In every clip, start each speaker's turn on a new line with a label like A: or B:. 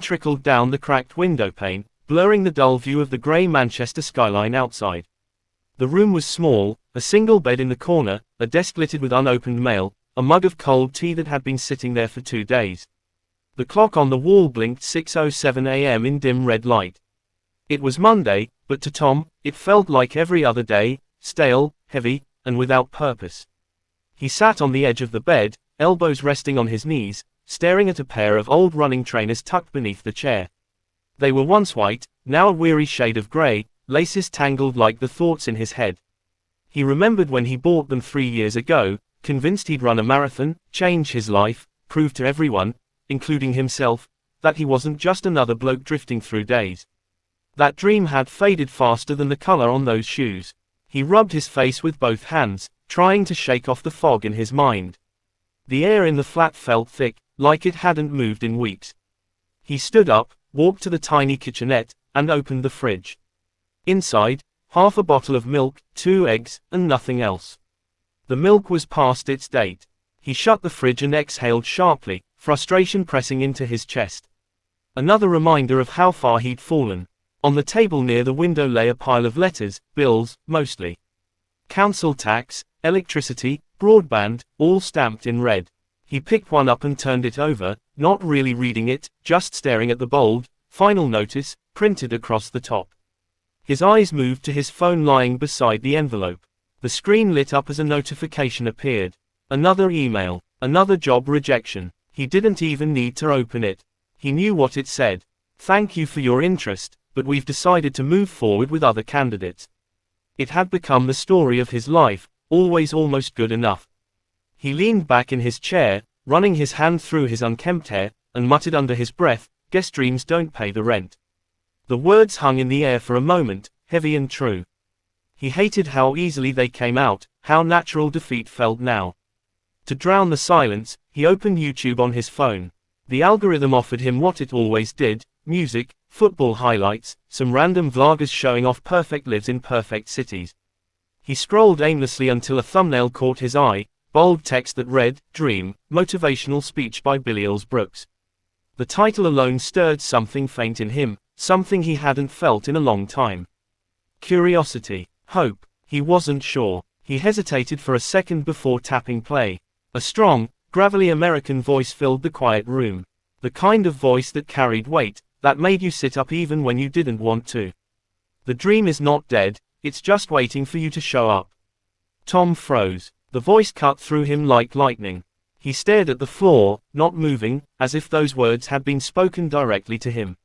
A: trickled down the cracked window pane, blurring the dull view of the grey Manchester skyline outside. The room was small, a single bed in the corner, a desk littered with unopened mail, a mug of cold tea that had been sitting there for 2 days. The clock on the wall blinked 6:07 a.m. in dim red light. It was Monday, but to Tom, it felt like every other day, stale, heavy, and without purpose. He sat on the edge of the bed, elbows resting on his knees, staring at a pair of old running trainers tucked beneath the chair. They were once white, now a weary shade of grey, laces tangled like the thoughts in his head. He remembered when he bought them 3 years ago, convinced he'd run a marathon, change his life, prove to everyone, including himself, that he wasn't just another bloke drifting through days. That dream had faded faster than the color on those shoes. He rubbed his face with both hands, trying to shake off the fog in his mind. The air in the flat felt thick, like it hadn't moved in weeks. He stood up, walked to the tiny kitchenette, and opened the fridge. Inside, half a bottle of milk, 2 eggs, and nothing else. The milk was past its date. He shut the fridge and exhaled sharply, frustration pressing into his chest. Another reminder of how far he'd fallen. On the table near the window lay a pile of letters, bills, mostly. Council tax, electricity, broadband, all stamped in red. He picked one up and turned it over, not really reading it, just staring at the bold, final notice, printed across the top. His eyes moved to his phone lying beside the envelope. The screen lit up as a notification appeared. Another email, another job rejection. He didn't even need to open it. He knew what it said. Thank you for your interest, but we've decided to move forward with other candidates. It had become the story of his life, always almost good enough. He leaned back in his chair, running his hand through his unkempt hair, and muttered under his breath, "Guess dreams don't pay the rent." The words hung in the air for a moment, heavy and true. He hated how easily they came out, how natural defeat felt now. To drown the silence, he opened YouTube on his phone. The algorithm offered him what it always did: music, football highlights, some random vloggers showing off perfect lives in perfect cities. He scrolled aimlessly until a thumbnail caught his eye, bold text that read, "Dream, Motivational Speech by Billy Alsbrooks." The title alone stirred something faint in him, something he hadn't felt in a long time. Curiosity, hope, he wasn't sure. He hesitated for a second before tapping play. A strong, gravelly American voice filled the quiet room. The kind of voice that carried weight, that made you sit up even when you didn't want to. The dream is not dead, it's just waiting for you to show up. Tom froze. The voice cut through him like lightning. He stared at the floor, not moving, as if those words had been spoken directly to him.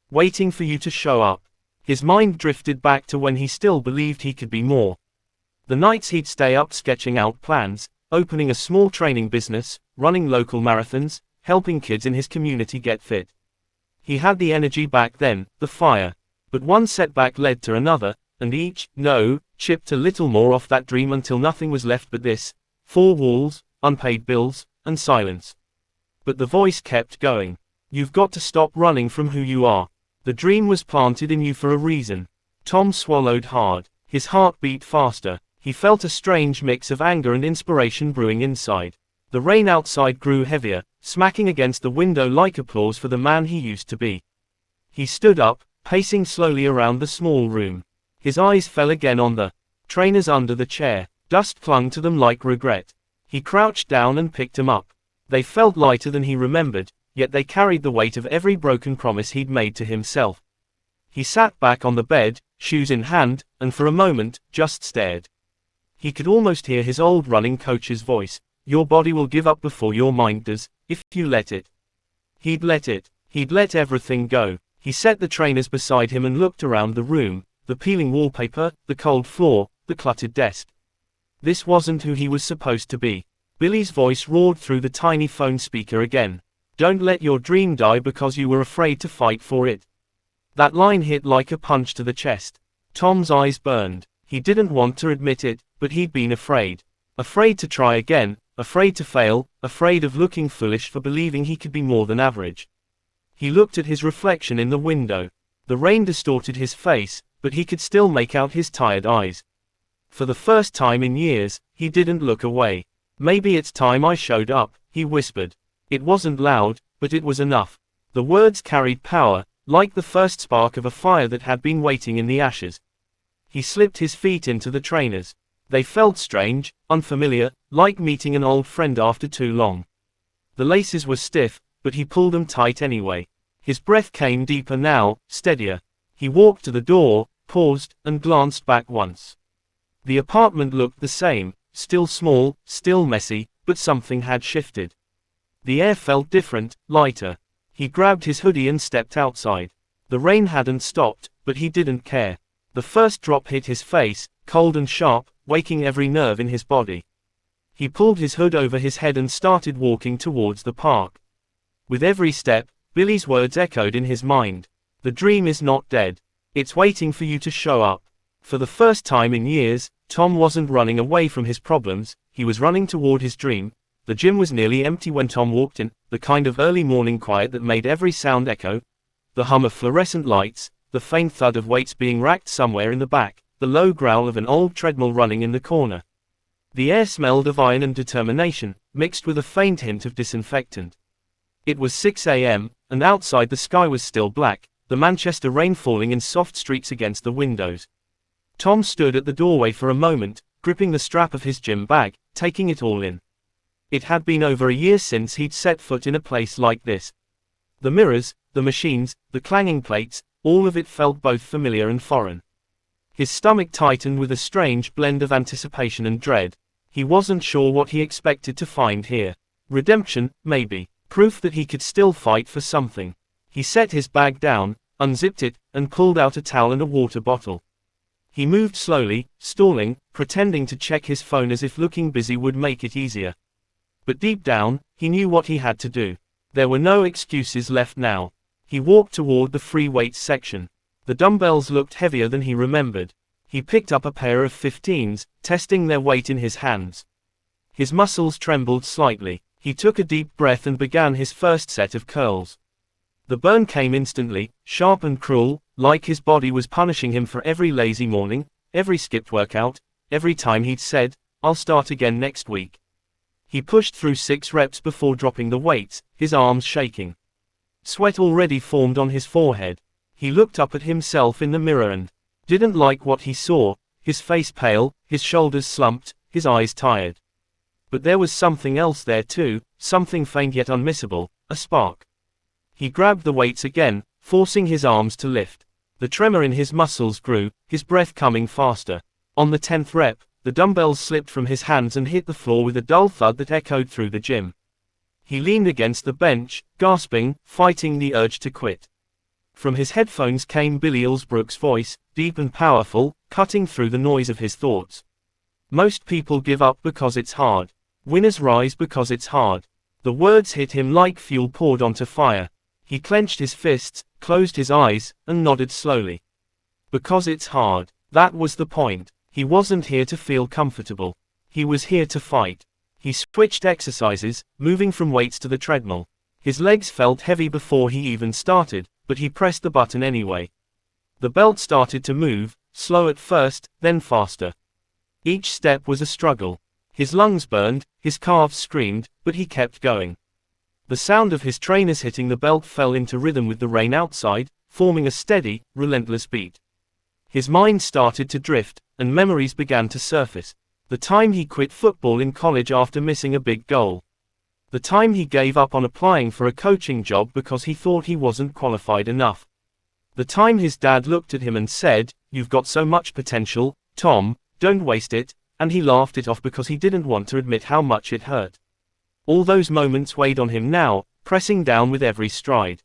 A: Waiting for you to show up. His mind drifted back to when he still believed he could be more. The nights he'd stay up sketching out plans, opening a small training business, running local marathons, helping kids in his community get fit. He had the energy back then, the fire. But one setback led to another, and each, chipped a little more off that dream until nothing was left but this: 4 walls, unpaid bills, and silence. But the voice kept going. You've got to stop running from who you are. The dream was planted in you for a reason. Tom swallowed hard. His heart beat faster. He felt a strange mix of anger and inspiration brewing inside. The rain outside grew heavier, smacking against the window like applause for the man he used to be. He stood up, pacing slowly around the small room. His eyes fell again on the trainers under the chair. Dust clung to them like regret. He crouched down and picked them up. They felt lighter than he remembered, yet they carried the weight of every broken promise he'd made to himself. He sat back on the bed, shoes in hand, and for a moment, just stared. He could almost hear his old running coach's voice: "Your body will give up before your mind does, if you let it." He'd let it. He'd let everything go. He set the trainers beside him and looked around the room. The peeling wallpaper, the cold floor, the cluttered desk. This wasn't who he was supposed to be. Billy's voice roared through the tiny phone speaker again. "Don't let your dream die because you were afraid to fight for it." That line hit like a punch to the chest. Tom's eyes burned. He didn't want to admit it, but he'd been afraid. Afraid to try again, afraid to fail, afraid of looking foolish for believing he could be more than average. He looked at his reflection in the window. The rain distorted his face, but he could still make out his tired eyes. For the first time in years, he didn't look away. "Maybe it's time I showed up," he whispered. It wasn't loud, but it was enough. The words carried power, like the first spark of a fire that had been waiting in the ashes. He slipped his feet into the trainers. They felt strange, unfamiliar, like meeting an old friend after too long. The laces were stiff, but he pulled them tight anyway. His breath came deeper now, steadier. He walked to the door, paused, and glanced back once. The apartment looked the same, still small, still messy, but something had shifted. The air felt different, lighter. He grabbed his hoodie and stepped outside. The rain hadn't stopped, but he didn't care. The first drop hit his face, cold and sharp, waking every nerve in his body. He pulled his hood over his head and started walking towards the park. With every step, Billy's words echoed in his mind. The dream is not dead. It's waiting for you to show up. For the first time in years, Tom wasn't running away from his problems, he was running toward his dream. The gym was nearly empty when Tom walked in, the kind of early morning quiet that made every sound echo. The hum of fluorescent lights, the faint thud of weights being racked somewhere in the back, the low growl of an old treadmill running in the corner. The air smelled of iron and determination, mixed with a faint hint of disinfectant. It was 6 a.m., and outside the sky was still black, the Manchester rain falling in soft streaks against the windows. Tom stood at the doorway for a moment, gripping the strap of his gym bag, taking it all in. It had been over a year since he'd set foot in a place like this. The mirrors, the machines, the clanging plates, all of it felt both familiar and foreign. His stomach tightened with a strange blend of anticipation and dread. He wasn't sure what he expected to find here. Redemption, maybe. Proof that he could still fight for something. He set his bag down, unzipped it, and pulled out a towel and a water bottle. He moved slowly, stalling, pretending to check his phone as if looking busy would make it easier. But deep down, he knew what he had to do. There were no excuses left now. He walked toward the free weights section. The dumbbells looked heavier than he remembered. He picked up a pair of 15s, testing their weight in his hands. His muscles trembled slightly. He took a deep breath and began his first set of curls. The burn came instantly, sharp and cruel, like his body was punishing him for every lazy morning, every skipped workout, every time he'd said, "I'll start again next week." He pushed through 6 reps before dropping the weights, his arms shaking. Sweat already formed on his forehead. He looked up at himself in the mirror and didn't like what he saw, his face pale, his shoulders slumped, his eyes tired. But there was something else there too, something faint yet unmissable, a spark. He grabbed the weights again, forcing his arms to lift. The tremor in his muscles grew, his breath coming faster. On the 10th rep, the dumbbells slipped from his hands and hit the floor with a dull thud that echoed through the gym. He leaned against the bench, gasping, fighting the urge to quit. From his headphones came Billy Alsbrooks' voice, deep and powerful, cutting through the noise of his thoughts. Most people give up because it's hard. Winners rise because it's hard. The words hit him like fuel poured onto fire. He clenched his fists, closed his eyes, and nodded slowly. Because it's hard. That was the point. He wasn't here to feel comfortable. He was here to fight. He switched exercises, moving from weights to the treadmill. His legs felt heavy before he even started, but he pressed the button anyway. The belt started to move, slow at first, then faster. Each step was a struggle. His lungs burned, his calves screamed, but he kept going. The sound of his trainers hitting the belt fell into rhythm with the rain outside, forming a steady, relentless beat. His mind started to drift, and memories began to surface. The time he quit football in college after missing a big goal. The time he gave up on applying for a coaching job because he thought he wasn't qualified enough. The time his dad looked at him and said, "You've got so much potential, Tom, don't waste it," and he laughed it off because he didn't want to admit how much it hurt. All those moments weighed on him now, pressing down with every stride.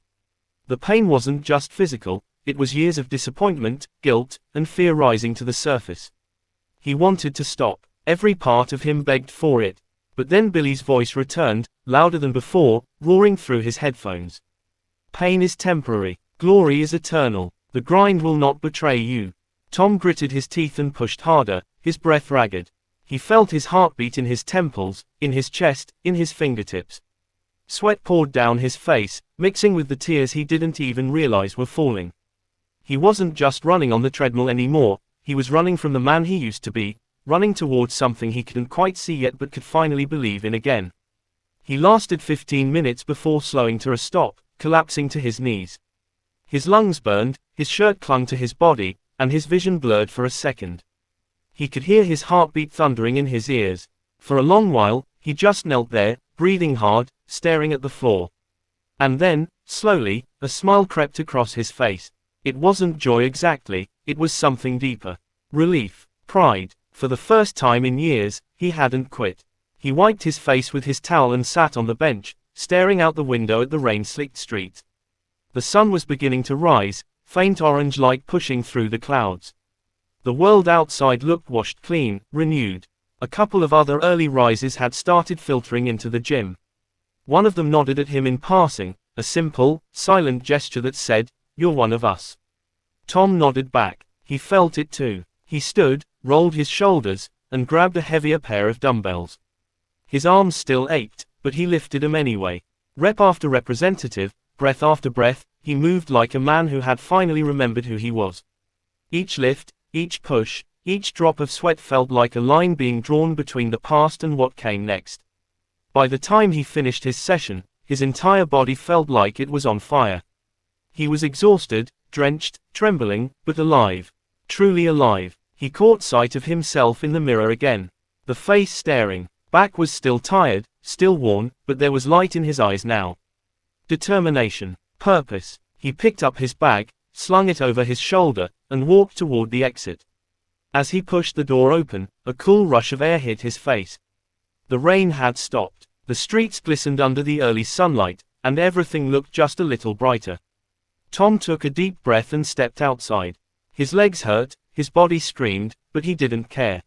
A: The pain wasn't just physical, it was years of disappointment, guilt, and fear rising to the surface. He wanted to stop. Every part of him begged for it. But then Billy's voice returned, louder than before, roaring through his headphones. Pain is temporary. Glory is eternal. The grind will not betray you. Tom gritted his teeth and pushed harder, his breath ragged. He felt his heartbeat in his temples, in his chest, in his fingertips. Sweat poured down his face, mixing with the tears he didn't even realize were falling. He wasn't just running on the treadmill anymore, he was running from the man he used to be, running towards something he couldn't quite see yet but could finally believe in again. He lasted 15 minutes before slowing to a stop, collapsing to his knees. His lungs burned, his shirt clung to his body, and his vision blurred for a second. He could hear his heartbeat thundering in his ears. For a long while, he just knelt there, breathing hard, staring at the floor. And then, slowly, a smile crept across his face. It wasn't joy exactly, it was something deeper. Relief, pride. For the first time in years, he hadn't quit. He wiped his face with his towel and sat on the bench, staring out the window at the rain-slicked street. The sun was beginning to rise, faint orange light pushing through the clouds. The world outside looked washed clean, renewed. A couple of other early rises had started filtering into the gym. One of them nodded at him in passing, a simple, silent gesture that said, "You're one of us." Tom nodded back. He felt it too. He stood, rolled his shoulders, and grabbed a heavier pair of dumbbells. His arms still ached, but he lifted them anyway. Rep after representative, breath after breath, he moved like a man who had finally remembered who he was. Each lift, each push, each drop of sweat felt like a line being drawn between the past and what came next. By the time he finished his session, his entire body felt like it was on fire. He was exhausted, drenched, trembling, but alive. Truly alive. He caught sight of himself in the mirror again. The face staring. Back was still tired, still worn, but there was light in his eyes now. Determination. Purpose. He picked up his bag, slung it over his shoulder, and walked toward the exit. As he pushed the door open, a cool rush of air hit his face. The rain had stopped. The streets glistened under the early sunlight, and everything looked just a little brighter. Tom took a deep breath and stepped outside. His legs hurt, his body screamed, but he didn't care.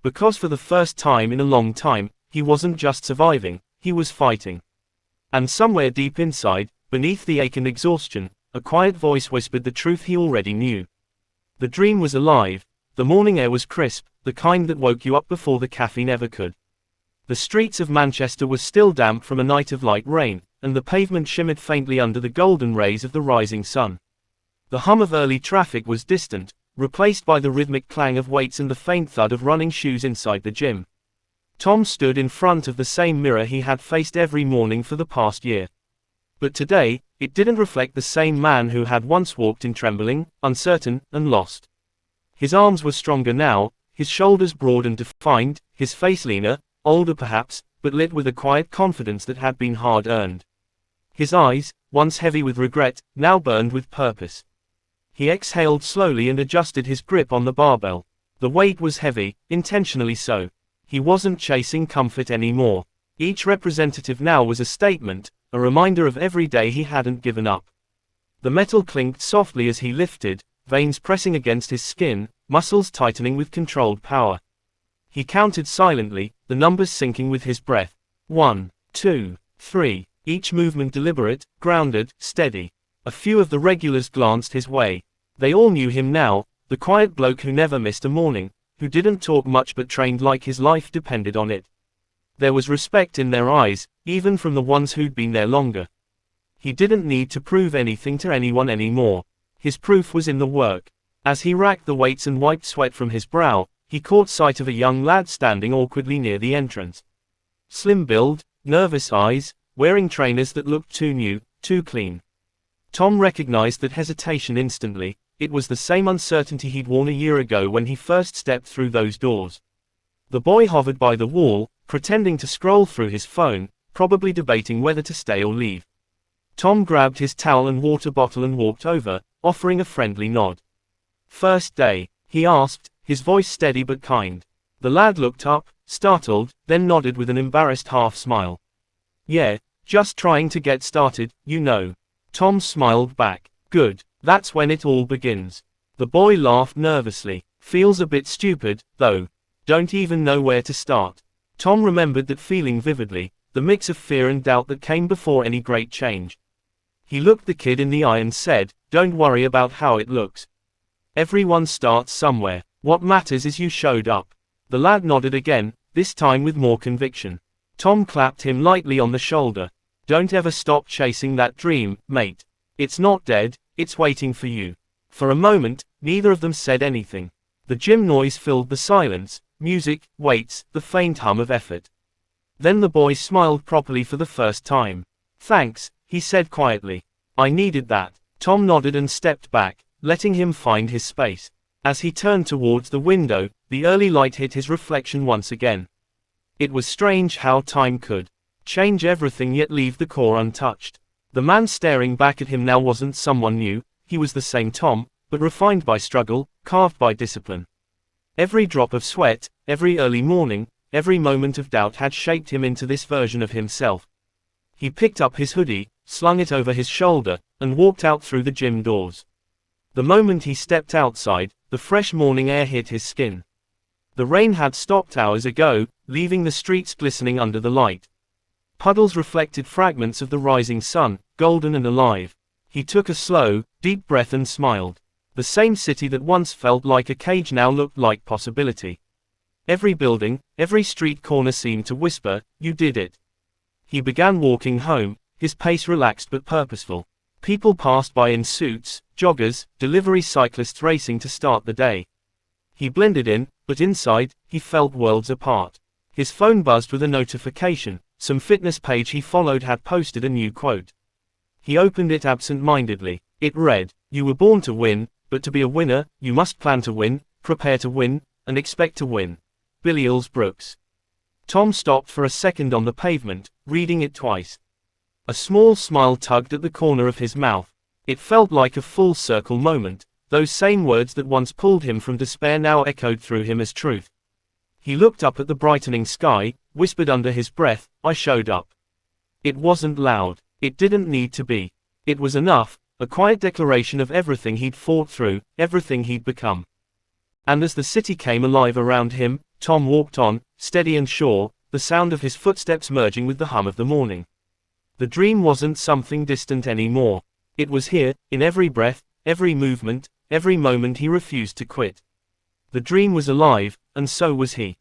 A: Because for the first time in a long time, he wasn't just surviving, he was fighting. And somewhere deep inside, beneath the ache and exhaustion, a quiet voice whispered the truth he already knew. The dream was alive, the morning air was crisp, the kind that woke you up before the caffeine ever could. The streets of Manchester were still damp from a night of light rain, and the pavement shimmered faintly under the golden rays of the rising sun. The hum of early traffic was distant, replaced by the rhythmic clang of weights and the faint thud of running shoes inside the gym. Tom stood in front of the same mirror he had faced every morning for the past year. But today, it didn't reflect the same man who had once walked in trembling, uncertain, and lost. His arms were stronger now, his shoulders broad and defined, his face leaner, older perhaps, but lit with a quiet confidence that had been hard-earned. His eyes, once heavy with regret, now burned with purpose. He exhaled slowly and adjusted his grip on the barbell. The weight was heavy, intentionally so. He wasn't chasing comfort anymore. Each representative now was a statement, a reminder of every day he hadn't given up. The metal clinked softly as he lifted, veins pressing against his skin, muscles tightening with controlled power. He counted silently, the numbers syncing with his breath. 1, 2, 3, each movement deliberate, grounded, steady. A few of the regulars glanced his way. They all knew him now, the quiet bloke who never missed a morning, who didn't talk much but trained like his life depended on it. There was respect in their eyes, even from the ones who'd been there longer. He didn't need to prove anything to anyone anymore. His proof was in the work. As he racked the weights and wiped sweat from his brow, he caught sight of a young lad standing awkwardly near the entrance. Slim build, nervous eyes, wearing trainers that looked too new, too clean. Tom recognized that hesitation instantly. It was the same uncertainty he'd worn a year ago when he first stepped through those doors. The boy hovered by the wall, pretending to scroll through his phone, probably debating whether to stay or leave. Tom grabbed his towel and water bottle and walked over, offering a friendly nod. "First day?" he asked, his voice steady but kind. The lad looked up, startled, then nodded with an embarrassed half-smile. "Yeah, just trying to get started, you know." Tom smiled back. "Good. That's when it all begins." The boy laughed nervously. "Feels a bit stupid, though. Don't even know where to start." Tom remembered that feeling vividly, the mix of fear and doubt that came before any great change. He looked the kid in the eye and said, "Don't worry about how it looks. Everyone starts somewhere. What matters is you showed up." The lad nodded again, this time with more conviction. Tom clapped him lightly on the shoulder. "Don't ever stop chasing that dream, mate. It's not dead, it's waiting for you." For a moment, neither of them said anything. The gym noise filled the silence, music, weights, the faint hum of effort. Then the boy smiled properly for the first time. "Thanks," he said quietly. I needed that. Tom nodded and stepped back, letting him find his space. As he turned towards the window, the early light hit his reflection once again. It was strange how time could change everything yet leave the core untouched. The man staring back at him now wasn't someone new, he was the same Tom, but refined by struggle, carved by discipline. Every drop of sweat, every early morning, every moment of doubt had shaped him into this version of himself. He picked up his hoodie, slung it over his shoulder, and walked out through the gym doors. The moment he stepped outside, the fresh morning air hit his skin. The rain had stopped hours ago, leaving the streets glistening under the light. Puddles reflected fragments of the rising sun, golden and alive. He took a slow, deep breath and smiled. The same city that once felt like a cage now looked like possibility. Every building, every street corner seemed to whisper, "You did it." He began walking home, his pace relaxed but purposeful. People passed by in suits, joggers, delivery cyclists racing to start the day. He blended in, but inside, he felt worlds apart. His phone buzzed with a notification. Some fitness page he followed had posted a new quote. He opened it absent-mindedly. It read, "You were born to win, but to be a winner, you must plan to win, prepare to win, and expect to win." Billy Alsbrooks. Tom stopped for a second on the pavement, reading it twice. A small smile tugged at the corner of his mouth. It felt like a full-circle moment. Those same words that once pulled him from despair now echoed through him as truth. He looked up at the brightening sky, whispered under his breath, "I showed up." It wasn't loud. It didn't need to be. It was enough, a quiet declaration of everything he'd fought through, everything he'd become. And as the city came alive around him, Tom walked on, steady and sure, the sound of his footsteps merging with the hum of the morning. The dream wasn't something distant anymore. It was here, in every breath, every movement, every moment he refused to quit. The dream was alive, and so was he.